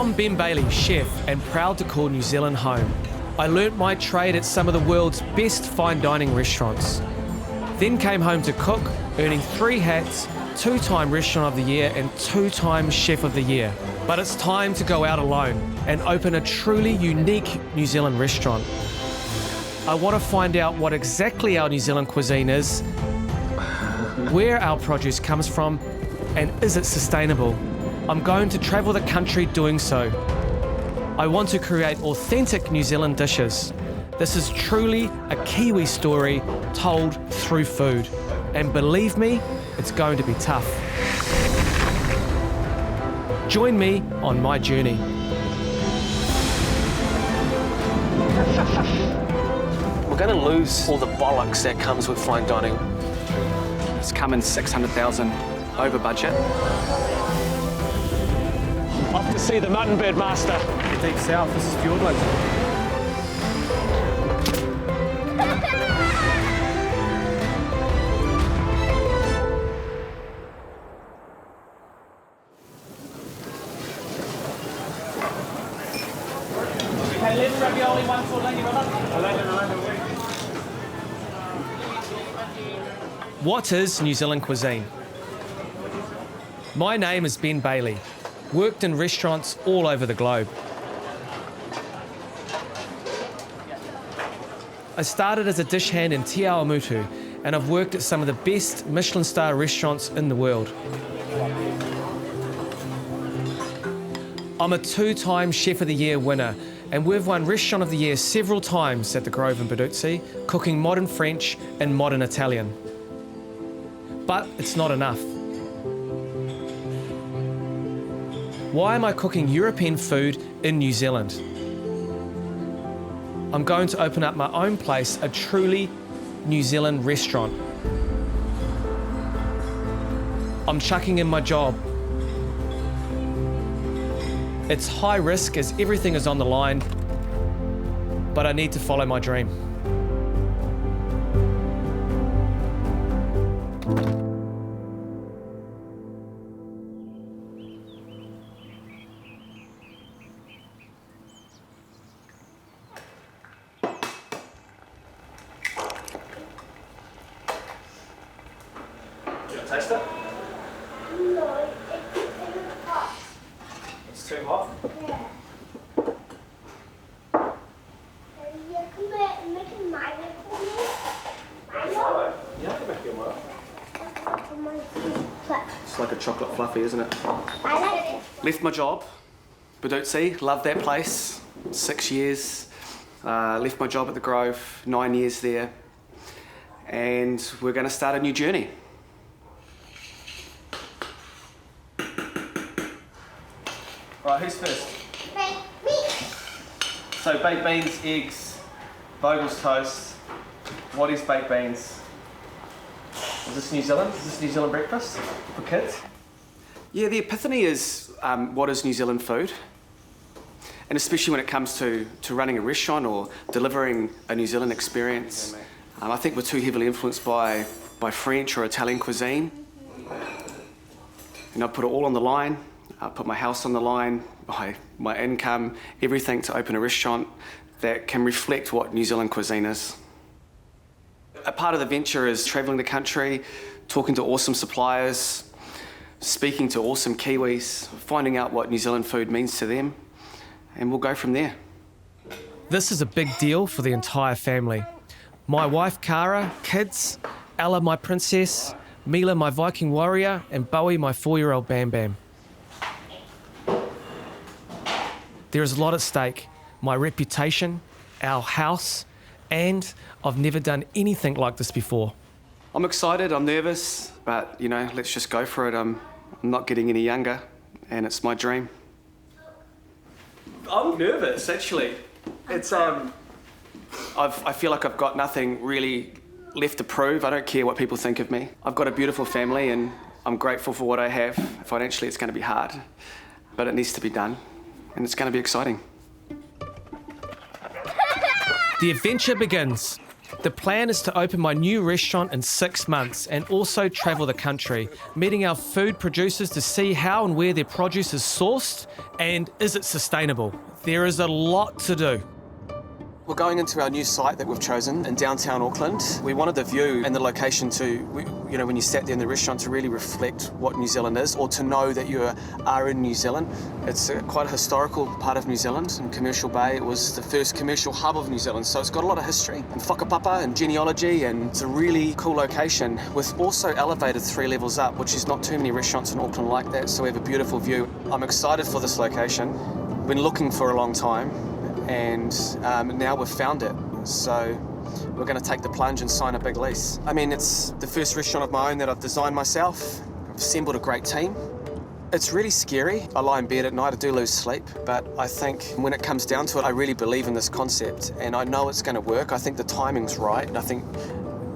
I'm Ben Bailey, chef, and proud to call New Zealand home. I learnt my trade at some of the world's best fine dining restaurants. Then came home to cook, earning 3 hats, 2-time Restaurant of the Year and 2-time Chef of the Year. But it's time to go out alone and open a truly unique New Zealand restaurant. I want to find out what exactly our New Zealand cuisine is, where our produce comes from, and is it sustainable? I'm going to travel the country doing so. I want to create authentic New Zealand dishes. This is truly a Kiwi story told through food. And believe me, it's going to be tough. Join me on my journey. We're going to lose all the bollocks that comes with fine dining. It's coming 600,000 over budget. Off to see the mutton bird master. Deep south, this is Fjordland. Okay, 11 ravioli, 1 tortellini, brother. What is New Zealand cuisine? My name is Ben Bailey. Worked in restaurants all over the globe. I started as a dish hand in Te Awamutu, and I've worked at some of the best Michelin star restaurants in the world. I'm a 2-time Chef of the Year winner, and we've won Restaurant of the Year several times at the Grove in Baduzzi, cooking modern French and modern Italian. But it's not enough. Why am I cooking European food in New Zealand? I'm going to open up my own place, a truly New Zealand restaurant. I'm chucking in my job. It's high risk as everything is on the line, but I need to follow my dream. Taste it? No, it's hot. It's too hot? Yeah. You can make it mine for me. Milo? Yeah, I can make it work. But It's like a chocolate fluffy, isn't it? I like it. Left my job, Baduzzi, loved that place, 6 years. Left my job at the Grove, 9 years there. And we're going to start a new journey. Right, who's first? Me. So baked beans, eggs, Vogel's toast. What is baked beans? Is this New Zealand? Is this New Zealand breakfast for kids? Yeah, the epiphany is what is New Zealand food? And especially when it comes to running a restaurant or delivering a New Zealand experience. I think we're too heavily influenced by French or Italian cuisine. And I put it all on the line. I put my house on the line, my income, everything to open a restaurant that can reflect what New Zealand cuisine is. A part of the venture is travelling the country, talking to awesome suppliers, speaking to awesome Kiwis, finding out what New Zealand food means to them, and we'll go from there. This is a big deal for the entire family. My wife, Kōura, kids, Ella, my princess, Mila, my Viking warrior, and Bowie, my 4-year-old Bam Bam. There is a lot at stake. My reputation, our house, and I've never done anything like this before. I'm excited, I'm nervous, but you know, let's just go for it. I'm not getting any younger, and it's my dream. I'm nervous, actually. It's I feel like I've got nothing really left to prove. I don't care what people think of me. I've got a beautiful family, and I'm grateful for what I have. Financially, it's going to be hard, but it needs to be done, and it's going to be exciting. The adventure begins. The plan is to open my new restaurant in 6 months and also travel the country, meeting our food producers to see how and where their produce is sourced and is it sustainable. There is a lot to do. We're going into our new site that we've chosen in downtown Auckland. We wanted the view and the location to, when you sat there in the restaurant, to really reflect what New Zealand is, or to know that you are in New Zealand. It's quite a historical part of New Zealand. In Commercial Bay, it was the first commercial hub of New Zealand, so it's got a lot of history and whakapapa and genealogy, and it's a really cool location with also elevated 3 levels up, which is not too many restaurants in Auckland like that, so we have a beautiful view. I'm excited for this location. Been looking for a long time, and now we've found it. So we're going to take the plunge and sign a big lease. I mean, it's the first restaurant of my own that I've designed myself. I've assembled a great team. It's really scary. I lie in bed at night, I do lose sleep, but I think when it comes down to it, I really believe in this concept, and I know it's going to work. I think the timing's right, and I think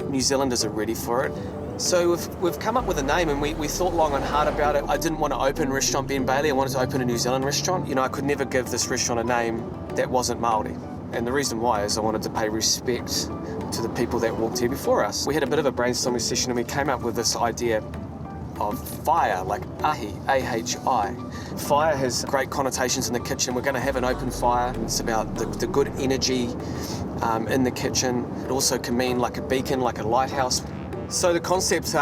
New Zealanders are ready for it. So we've come up with a name, and we thought long and hard about it. I didn't want to open Restaurant Ben Bailey, I wanted to open a New Zealand restaurant. I could never give this restaurant a name that wasn't Māori. And the reason why is I wanted to pay respect to the people that walked here before us. We had a bit of a brainstorming session, and we came up with this idea of fire, like ahi, A-H-I. Fire has great connotations in the kitchen. We're going to have an open fire. It's about the good energy in the kitchen. It also can mean like a beacon, like a lighthouse. So the concept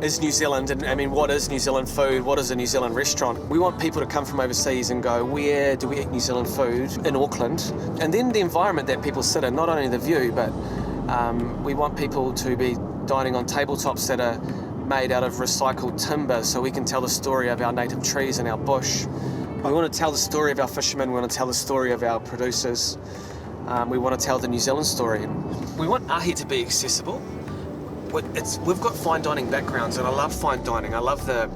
is New Zealand, and I mean, what is New Zealand food? What is a New Zealand restaurant? We want people to come from overseas and go, where do we eat New Zealand food? In Auckland. And then the environment that people sit in, not only the view, but we want people to be dining on tabletops that are made out of recycled timber, so we can tell the story of our native trees and our bush. We want to tell the story of our fishermen, we want to tell the story of our producers. We want to tell the New Zealand story. We want ahi to be accessible. We've got fine dining backgrounds, and I love fine dining. I love the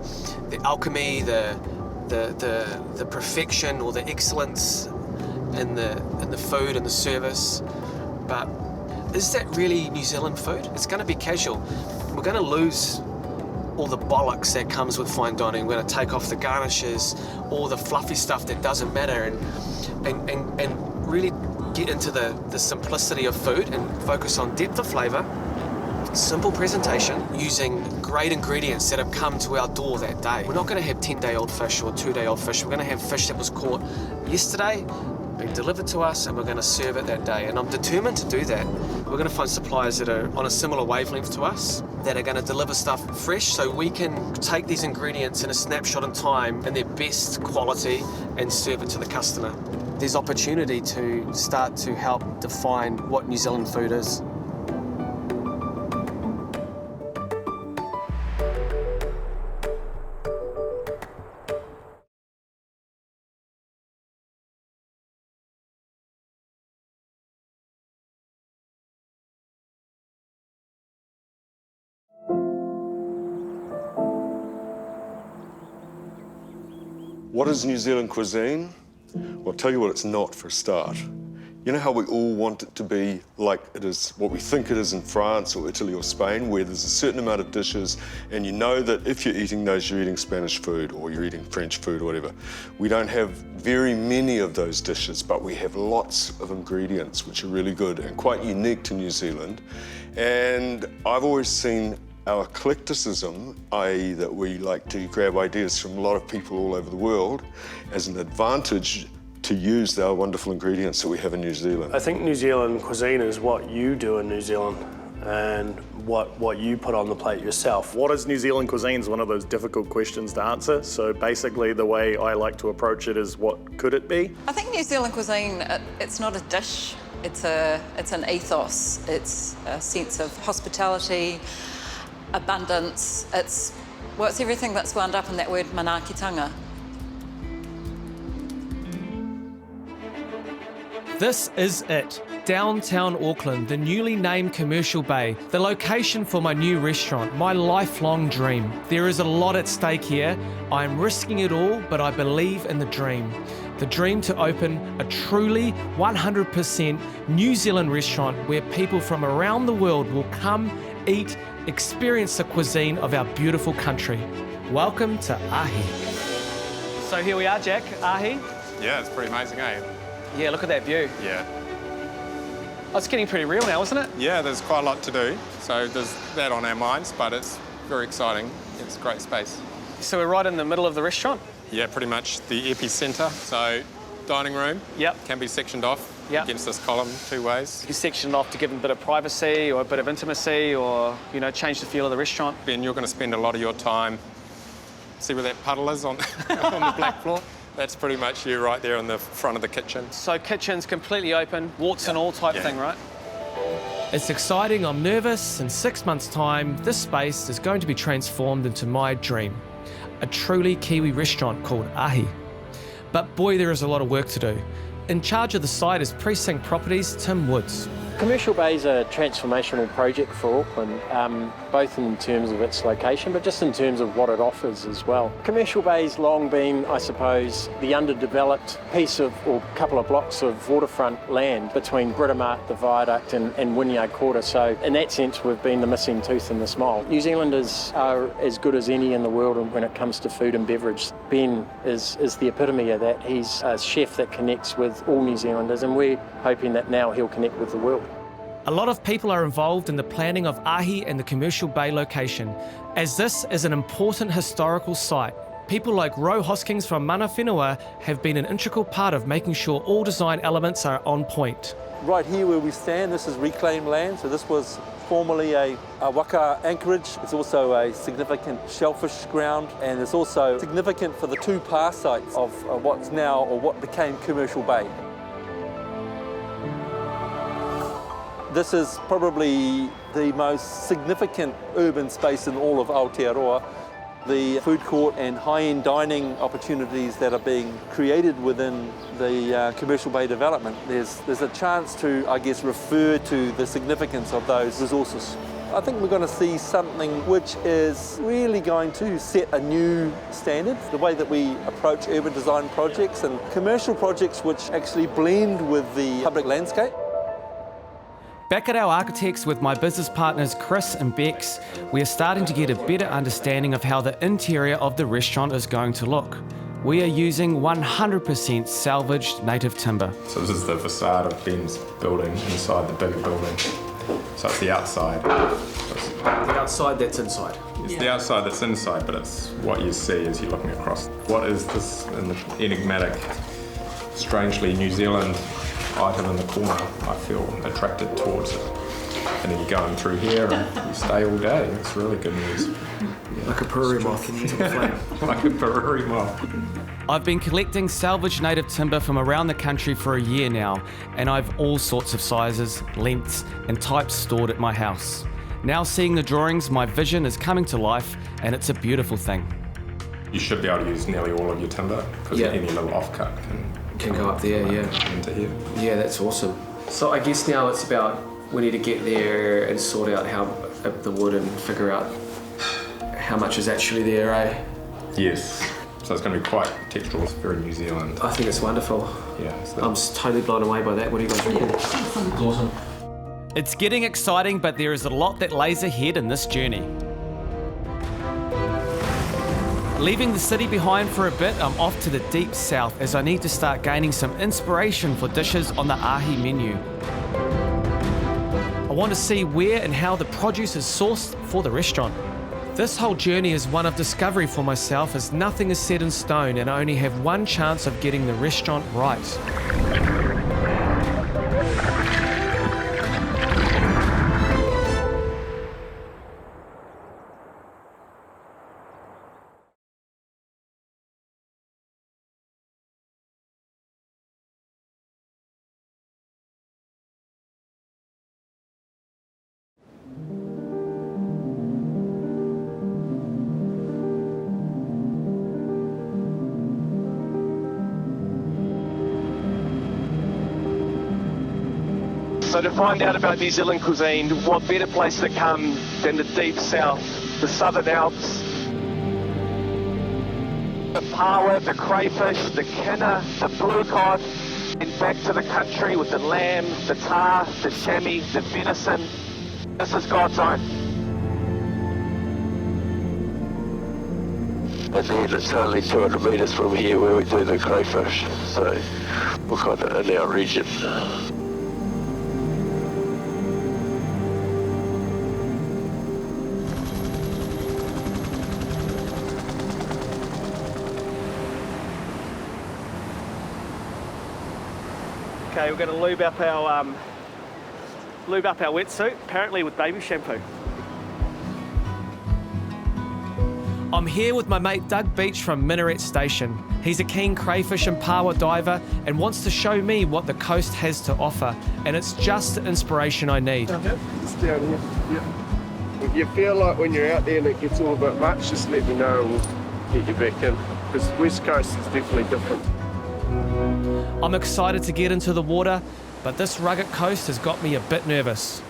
alchemy, the perfection or the excellence in the food and the service. But is that really New Zealand food? It's going to be casual. We're going to lose all the bollocks that comes with fine dining. We're going to take off the garnishes, all the fluffy stuff that doesn't matter, and really get into the simplicity of food and focus on depth of flavour, simple presentation, using great ingredients that have come to our door that day. We're not going to have 10-day-old fish or 2-day-old fish. We're going to have fish that was caught yesterday, being delivered to us, and we're going to serve it that day. And I'm determined to do that. We're going to find suppliers that are on a similar wavelength to us, that are going to deliver stuff fresh, so we can take these ingredients in a snapshot in time in their best quality and serve it to the customer. There's opportunity to start to help define what New Zealand food is. What is New Zealand cuisine? Well, I'll tell you what it's not for a start. You know how we all want it to be like it is, what we think it is in France or Italy or Spain, where there's a certain amount of dishes, and you know that if you're eating those, you're eating Spanish food or you're eating French food or whatever. We don't have very many of those dishes, but we have lots of ingredients which are really good and quite unique to New Zealand. And I've always seen our eclecticism, i.e. that we like to grab ideas from a lot of people all over the world, as an advantage to use our wonderful ingredients that we have in New Zealand. I think New Zealand cuisine is what you do in New Zealand and what you put on the plate yourself. What is New Zealand cuisine is one of those difficult questions to answer. So basically the way I like to approach it is, what could it be? I think New Zealand cuisine, it's not a dish, it's an ethos. It's a sense of hospitality, abundance. It's everything that's wound up in that word manaakitanga. This is it. Downtown Auckland, the newly named Commercial Bay, the location for my new restaurant, my lifelong dream. There is a lot at stake here. I am risking it all, but I believe in the dream. The dream to open a truly 100% New Zealand restaurant where people from around the world will come, eat, experience the cuisine of our beautiful country. Welcome to Ahi. So here we are, Jack, Ahi. Yeah, it's pretty amazing, eh? Yeah, look at that view. Yeah. Oh, it's getting pretty real now, isn't it? Yeah, there's quite a lot to do. So there's that on our minds, but it's very exciting. It's a great space. So we're right in the middle of the restaurant? Yeah, pretty much the epicentre. So dining room can be sectioned off against this column 2 ways. You section it off to give them a bit of privacy or a bit of intimacy or, you know, change the feel of the restaurant. And you're going to spend a lot of your time, see where that puddle is on, on the black floor? That's pretty much you right there in the front of the kitchen. So kitchen's completely open, warts and all type thing, right? It's exciting, I'm nervous. In 6 months' time, this space is going to be transformed into my dream. A truly Kiwi restaurant called Ahi. But boy, there is a lot of work to do. In charge of the site is Precinct Properties' Tim Woods. Commercial Bay is a transformational project for Auckland, both in terms of its location, but just in terms of what it offers as well. Commercial Bay's long been, I suppose, the underdeveloped piece of, or couple of blocks of waterfront land between Britomart, the Viaduct, and Wynyard Quarter. So in that sense, we've been the missing tooth in the smile. New Zealanders are as good as any in the world when it comes to food and beverage. Ben is the epitome of that. He's a chef that connects with all New Zealanders, and we're hoping that now he'll connect with the world. A lot of people are involved in the planning of Ahi and the Commercial Bay location, as this is an important historical site. People like Ro Hoskins from Mana Whenua have been an integral part of making sure all design elements are on point. Right here where we stand, this is reclaimed land, so this was formerly a waka anchorage. It's also a significant shellfish ground, and it's also significant for the 2 past sites of what's now, or what became Commercial Bay. This is probably the most significant urban space in all of Aotearoa. The food court and high-end dining opportunities that are being created within the Commercial Bay development, there's a chance to, I guess, refer to the significance of those resources. I think we're going to see something which is really going to set a new standard, the way that we approach urban design projects and commercial projects which actually blend with the public landscape. Back at our architects with my business partners Chris and Bex, we are starting to get a better understanding of how the interior of the restaurant is going to look. We are using 100% salvaged native timber. So this is the facade of Ben's building inside the bigger building. So it's the outside. The outside that's inside. It's the outside that's inside, but it's what you see as you're looking across. What is this enigmatic, strangely New Zealand item in the corner? I feel attracted towards it. And then you're going through here and you stay all day. It's really good news. Like a Pururi moth into the flame. Like a Pururi moth. I've been collecting salvaged native timber from around the country for a year now, and I've all sorts of sizes, lengths, and types stored at my house. Now seeing the drawings, my vision is coming to life, and it's a beautiful thing. You should be able to use nearly all of your timber, because any little offcut can go up there, into here. Yeah, that's awesome. So I guess now it's about, we need to get there and sort out how the wood and figure out how much is actually there, eh? Yes. So it's going to be quite textural. It's very New Zealand. I think it's wonderful. Yeah. I'm totally blown away by that. What do you guys reckon? It's awesome. It's getting exciting, but there is a lot that lays ahead in this journey. Leaving the city behind for a bit, I'm off to the deep south as I need to start gaining some inspiration for dishes on the Ahi menu. I want to see where and how the produce is sourced for the restaurant. This whole journey is one of discovery for myself, as nothing is set in stone and I only have one chance of getting the restaurant right. So to find out about New Zealand cuisine, what better place to come than the deep south, the Southern Alps. The paua, the crayfish, the kina, the blue cod, and back to the country with the lamb, the tar, the chamois, the venison. This is God's own. And then it's only 200 metres from here where we do the crayfish, so we're kind of in our region. Okay, we're going to lube up our wetsuit, apparently with baby shampoo. I'm here with my mate Doug Beach from Minaret Station. He's a keen crayfish and paua diver and wants to show me what the coast has to offer, and it's just the inspiration I need. It's down here. Yeah. If you feel like when you're out there and it gets all a bit much, just let me know and we'll get you back in. Because West Coast is definitely different. I'm excited to get into the water, but this rugged coast has got me a bit nervous.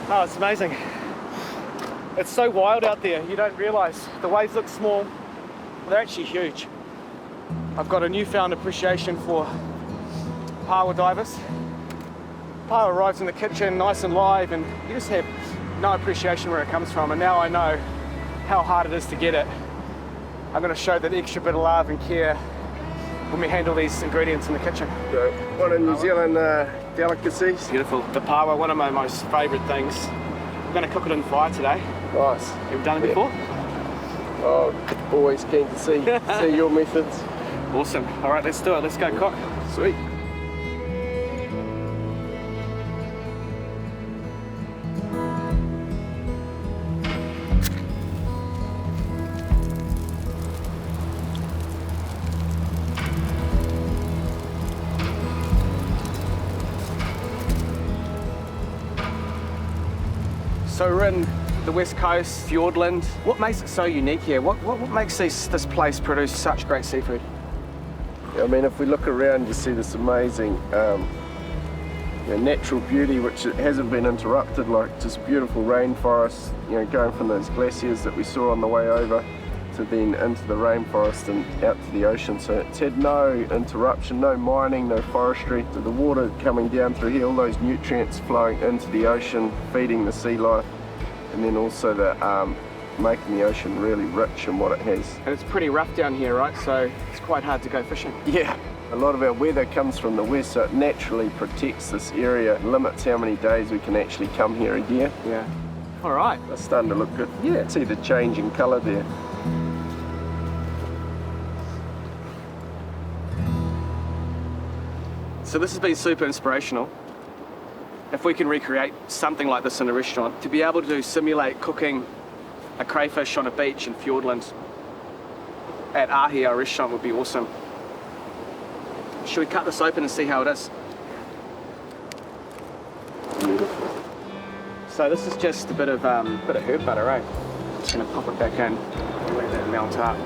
Oh, it's amazing. It's so wild out there, you don't realise. The waves look small, but they're actually huge. I've got a newfound appreciation for paua divers. Paua arrives in the kitchen nice and live, and you just have no appreciation where it comes from, and now I know how hard it is to get it. I'm going to show that extra bit of love and care when we handle these ingredients in the kitchen. So, one of New Zealand delicacies. Beautiful. The paua, one of my most favourite things. We're going to cook it in the fire today. Nice. Have you done it before? Oh, always keen to see your methods. Awesome. All right, let's do it. Let's go cook. Sweet. So we're in the west coast, Fiordland. What makes it so unique here? What makes this place produce such great seafood? I mean, if we look around, you see this amazing natural beauty, which hasn't been interrupted, like just beautiful rainforests, going from those glaciers that we saw on the way over to then into the rainforest and out to the ocean. So it's had no interruption, no mining, no forestry. So the water coming down through here, all those nutrients flowing into the ocean, feeding the sea life, and then also making the ocean really rich in what it has. And it's pretty rough down here, right? So it's quite hard to go fishing. Yeah. A lot of our weather comes from the west, so it naturally protects this area, limits how many days we can actually come here a year. Yeah. All right. It's starting to look good. Yeah. See the change in colour there. So this has been super inspirational. If we can recreate something like this in a restaurant, to be able to simulate cooking a crayfish on a beach in Fiordland at Ahi, our restaurant, would be awesome. Should we cut this open and see how it is? So this is just a bit of herb butter, eh? Just gonna pop it back in, let that melt up.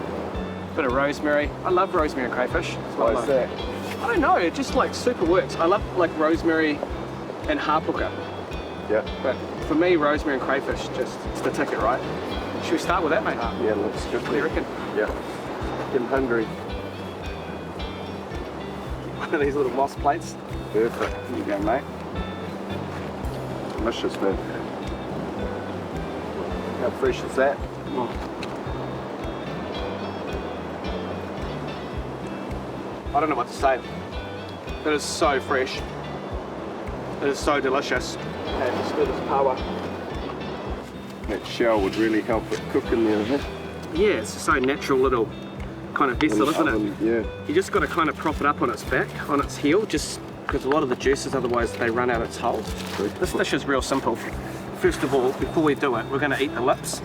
Bit of rosemary. I love rosemary and crayfish. Why is that? I don't know, it just like super works. I love like rosemary and hapuka. Yeah. But for me, rosemary and crayfish, just it's the ticket, right? Should we start with that, mate? Yeah, looks good. What do you reckon? Yeah. Getting hungry. One of these little moss plates. Perfect. Here you go, mate. Delicious, man. How fresh is that? Oh. I don't know what to say. It is so fresh. It is so delicious. And just good as paua. That shell would really help it cook in there, huh? Yeah, it's so natural little kind of vessel, isn't it? Yeah. You just got to kind of prop it up on its back, on its heel, just because a lot of the juices, otherwise they run out its hole. This dish is real simple. First of all, before we do it, we're going to eat the lips.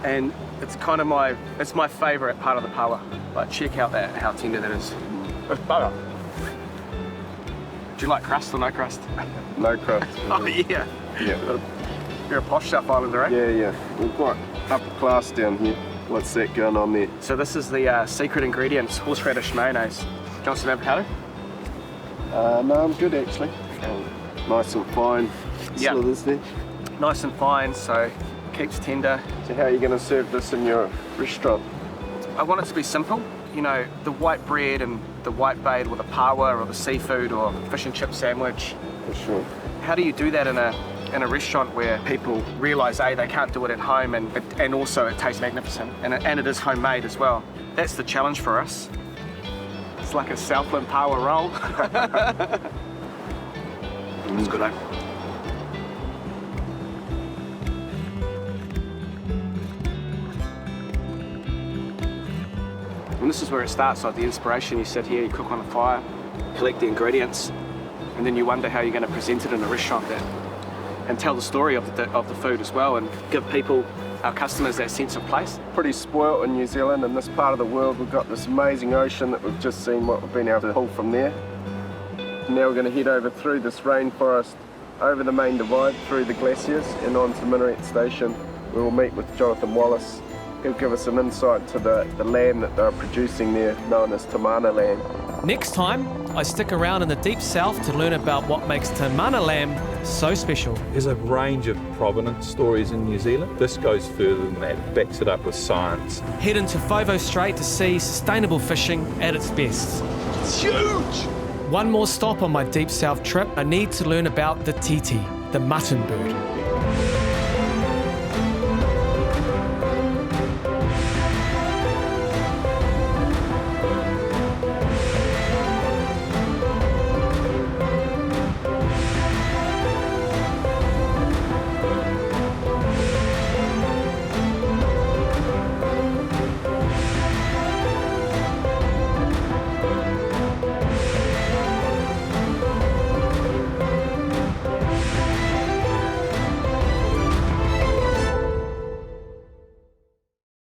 And it's kind of it's my favourite part of the paua. Like, check out that, how tender that is. It's butter. Do you like crust or no crust? No crust. Oh yeah. Yeah. You're a posh South Islander, eh? Yeah. We're quite upper class down here. What's that going on there? So this is the secret ingredients, horseradish mayonnaise. Do you want some avocado? No, I'm good actually. Nice and fine slithers there. Nice and fine, so keeps tender. So how are you going to serve this in your restaurant? I want it to be simple. You know, the white bread and the white bait or the pawa or the seafood or fish and chip sandwich. For sure. How do you do that in a restaurant where people realise, A, they can't do it at home, and also it tastes magnificent, and it is homemade as well. That's the challenge for us. It's like a Southland pawa roll. It's good, eh? And this is where it starts, like the inspiration. You sit here, you cook on a fire, collect the ingredients, and then you wonder how you're going to present it in a restaurant and tell the story of the food as well, and give people, our customers, that sense of place. Pretty spoilt in New Zealand. In this part of the world, we've got this amazing ocean that we've just seen what we've been able to pull from there. Now we're going to head over through this rainforest, over the main divide, through the glaciers, and on to Minaret Station, where we'll meet with Jonathan Wallace. He'll give us an insight to the lamb that they're producing there, known as Tamana lamb. Next time, I stick around in the deep south to learn about what makes Tamana lamb so special. There's a range of provenance stories in New Zealand. This goes further than that, it backs it up with science. Head into Fovo Strait to see sustainable fishing at its best. It's huge! One more stop on my deep south trip, I need to learn about the titi, the mutton bird.